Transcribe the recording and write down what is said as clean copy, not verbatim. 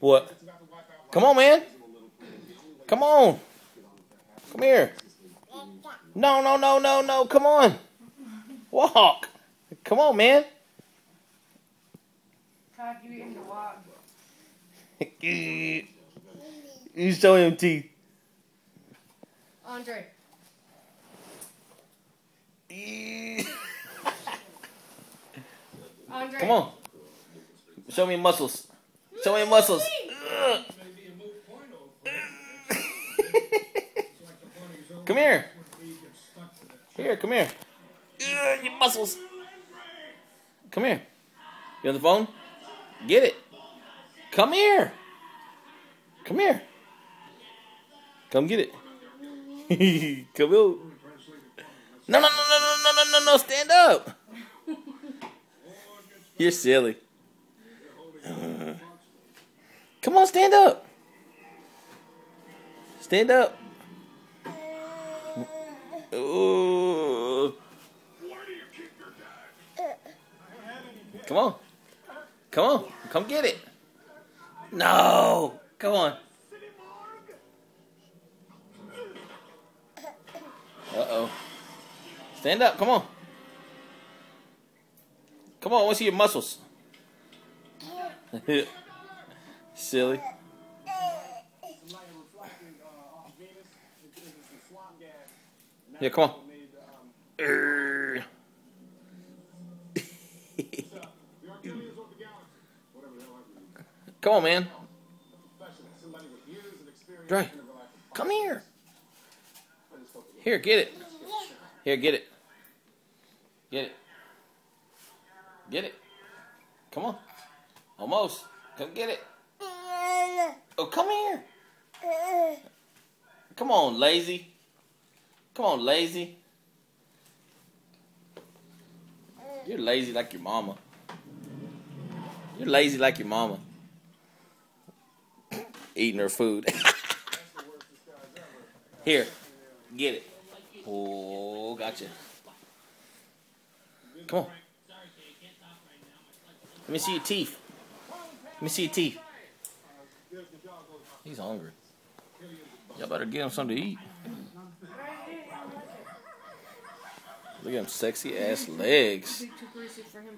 What? Come on, man. Come on. Come here. No, no, no, no, no. Come on. Walk. Come on, man. Todd, you eating to walk. You show him teeth. Andre. Andre. Come on. Show me muscles. Show me muscles. Come here. Here, come here. Your muscles. Come here. You on the phone? Get it. Come here. Come here. Come get it. Come on. No, no, no, no, no, no, no, no, no. Stand up. You're silly. Come on, stand up. Stand up. Ooh. Come on. Come on. Come get it. No. Come on. Uh-oh. Stand up. Come on. Come on. I want to see your muscles. Silly. Yeah, come on. Come on, man. Dry. Come here. Here, get it. Here, get it. Get it. Get it. Come on. Almost. Come get it. Oh, come here. Come on, lazy. Come on, lazy. You're lazy like your mama. You're lazy like your mama. Eating her food. Here, get it. Oh, gotcha. Come on. Let me see your teeth. Let me see your teeth. He's hungry. Y'all better get him something to eat. Look at them sexy ass legs. Too greasy for him.